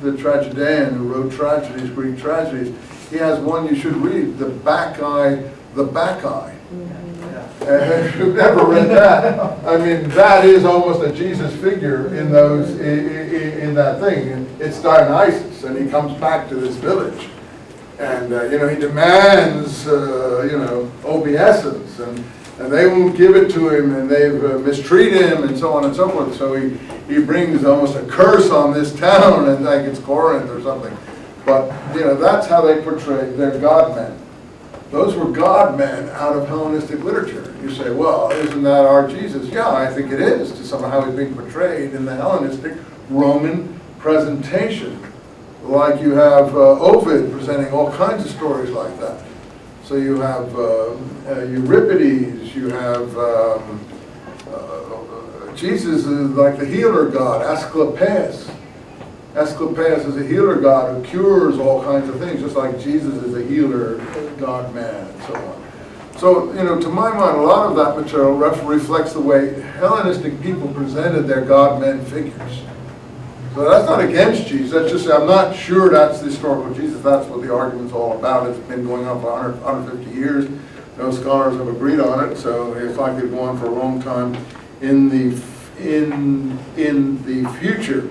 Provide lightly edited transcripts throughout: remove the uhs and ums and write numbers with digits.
the tragedian who wrote tragedies, Greek tragedies, he has one you should read, the Bacchae. And if you've never read that, I mean, that is almost a Jesus figure in those, in that thing. And it's Dionysus, and he comes back to this village. And, he demands, obeisance, and they won't give it to him, and they've mistreated him, and so on and so forth. So he brings almost a curse on this town, and like it's Corinth or something. But, that's how they portray their God-men. Those were God-men out of Hellenistic literature. You say, well, isn't that our Jesus? Yeah, I think it is, to somehow how he's being portrayed in the Hellenistic Roman presentation. Like you have Ovid presenting all kinds of stories like that. So you have Euripides, you have Jesus is like the healer god, Asclepius. Asclepius is a healer god who cures all kinds of things, just like Jesus is a healer, God-man, and so on. So, to my mind, a lot of that material reflects the way Hellenistic people presented their God-men figures. So that's not against Jesus, that's just, I'm not sure that's the historical Jesus, that's what the argument's all about. It's been going on for 150 years. No scholars have agreed on it, so it's likely to go on for a long time in the future.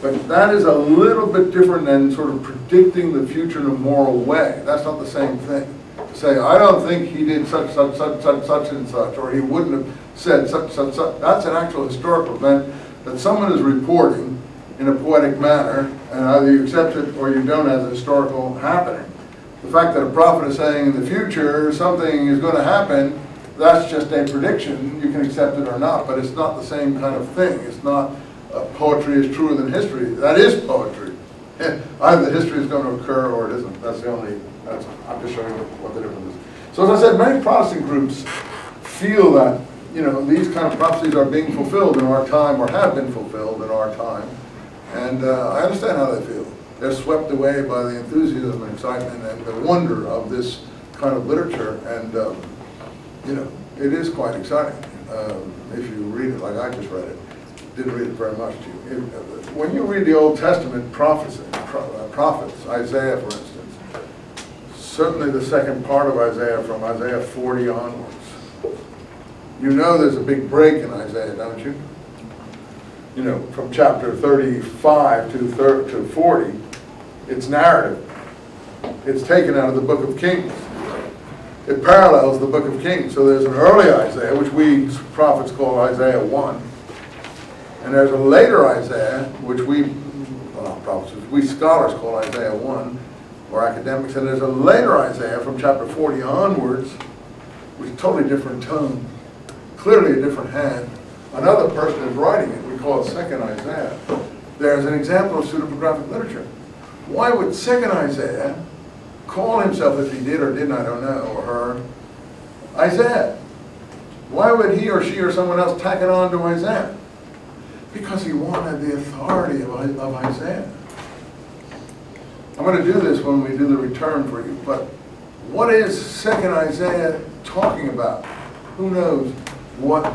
But that is a little bit different than sort of predicting the future in a moral way. That's not the same thing. To say, I don't think he did such and such, or he wouldn't have said such. That's an actual historical event that someone is reporting in a poetic manner, and either you accept it or you don't as a historical happening. The fact that a prophet is saying in the future something is going to happen, that's just a prediction. You can accept it or not, but it's not the same kind of thing. It's not poetry is truer than history. That is poetry. Either the history is going to occur or it isn't. I'm just showing you what the difference is. So as I said, many Protestant groups feel that, these kind of prophecies are being fulfilled in our time, or have been fulfilled in our time. And I understand how they feel. They're swept away by the enthusiasm and excitement and the wonder of this kind of literature. And, it is quite exciting if you read it like I just read it. Didn't read it very much to you. When you read the Old Testament prophets, Isaiah, for instance, certainly the second part of Isaiah, from Isaiah 40 onwards, there's a big break in Isaiah, don't you? From chapter 35 to 40, it's narrative. It's taken out of the book of Kings. It parallels the book of Kings. So there's an early Isaiah, which we prophets call Isaiah 1. And there's a later Isaiah, which we scholars call Isaiah 1, or academics, and there's a later Isaiah from chapter 40 onwards, with a totally different tone, clearly a different hand. Another person is writing it, we call it second Isaiah. There's an example of pseudepigraphic literature. Why would second Isaiah call himself, if he did or didn't, I don't know, or her, Isaiah? Why would he or she or someone else tack it on to Isaiah? Because he wanted the authority of Isaiah. I'm going to do this when we do the return for you, but what is second Isaiah talking about? Who knows what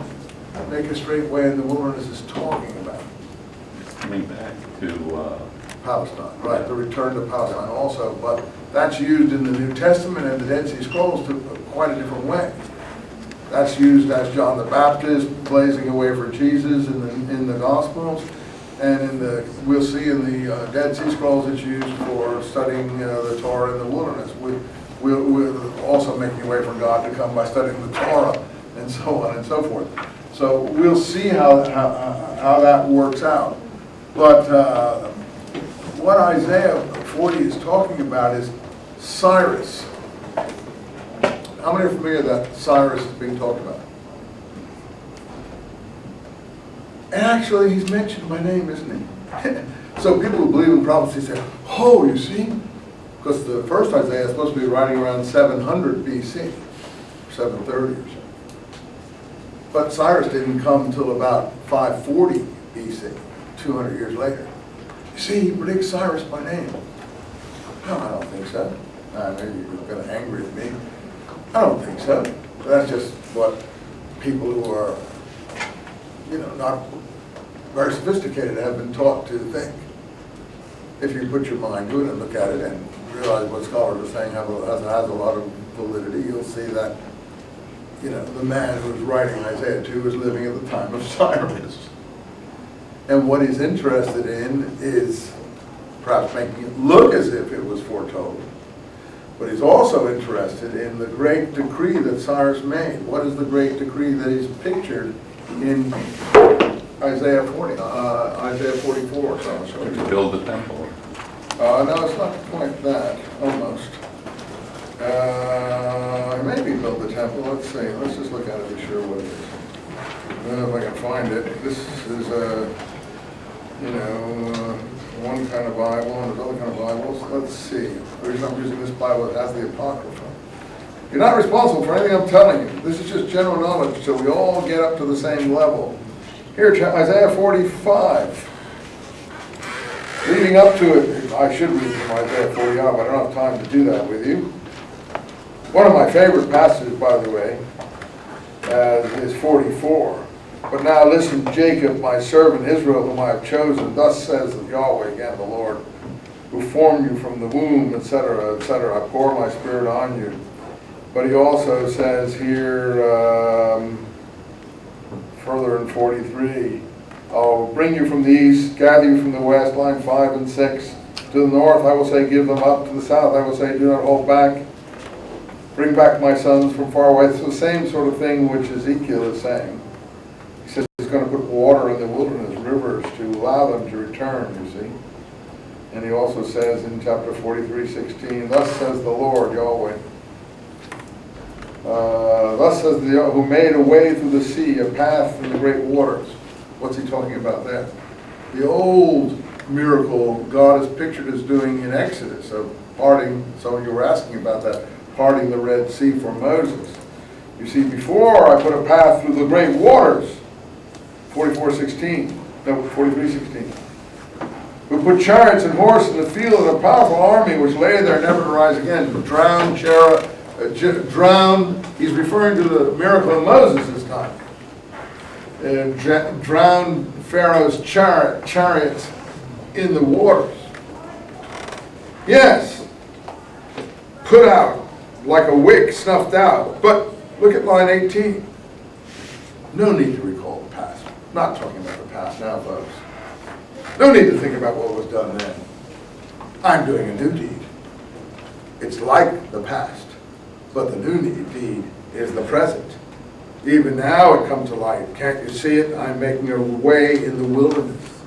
Make a Straight Way in the Wilderness is talking about? It's coming back to Palestine, right, the return to Palestine also, but that's used in the New Testament and the Dead Sea Scrolls to quite a different way. That's used as John the Baptist blazing a way for Jesus in the Gospels, and we'll see in the Dead Sea Scrolls it's used for studying the Torah in the wilderness. We're also making a way for God to come by studying the Torah, and so on and so forth. So we'll see how that works out. But what Isaiah 40 is talking about is Cyrus. How many are familiar that Cyrus is being talked about? And actually, he's mentioned by name, isn't he? So people who believe in prophecy say, oh, you see? Because the first Isaiah is supposed to be writing around 700 BC, 730 or so. But Cyrus didn't come until about 540 BC, 200 years later. You see, he predicts Cyrus by name. No, I don't think so. Maybe you're going to angry at me. I don't think so. That's just what people who are, not very sophisticated have been taught to think. if you put your mind to it and look at it and realize what scholars are saying has a lot of validity, you'll see that, you know, the man who's writing Isaiah 2 was living at the time of Cyrus. And what he's interested in is perhaps making it look as if it was foretold. But he's also interested in the great decree that Cyrus made. What is the great decree that he's pictured in Isaiah 44? So I'll show you. To build the temple. No, it's not quite that, almost. Maybe build the temple, let's see. Let's just look at it to be sure what it is. I don't know if I can find it. This is one kind of Bible and there's other kind of Bibles. Let's see. The reason I'm using this Bible, it has the Apocrypha. You're not responsible for anything I'm telling you. This is just general knowledge, so we all get up to the same level. Here, Isaiah 45. Leading up to it, I should read from Isaiah 40 on, but I don't have time to do that with you. One of my favorite passages, by the way, is 44. But now listen, Jacob, my servant Israel, whom I have chosen, thus says Yahweh, again the Lord, who formed you from the womb, etc., etc. I pour my spirit on you. But he also says here, further in 43, I'll bring you from the east, gather you from the west, line 5 and 6. To the north I will say, give them up. To the south I will say, do not hold back. Bring back my sons from far away. It's the same sort of thing which Ezekiel is saying. He says he's going to put water in the wilderness, rivers, to allow them to return, you see. And he also says in chapter 43:16, thus says the Lord, Yahweh. Thus says the Yahweh, who made a way through the sea, a path in the great waters. What's he talking about there? The old miracle God is pictured as doing in Exodus, of parting, some of you were asking about that, parting the Red Sea for Moses. You see, before I put a path through the great waters, 43:16, who put chariots and horses in the field and a powerful army which lay there never to rise again, drowned, he's referring to the miracle of Moses this time. Drowned Pharaoh's chariots in the waters. Yes, put out like a wick snuffed out. But look at line 18. No need to recall the past. Not talking about the past now, folks. No need to think about what was done then. I'm doing a new deed. It's like the past, but the new deed is the present. Even now it comes to light. Can't you see it? I'm making a way in the wilderness,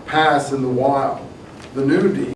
paths in the wild. The new deed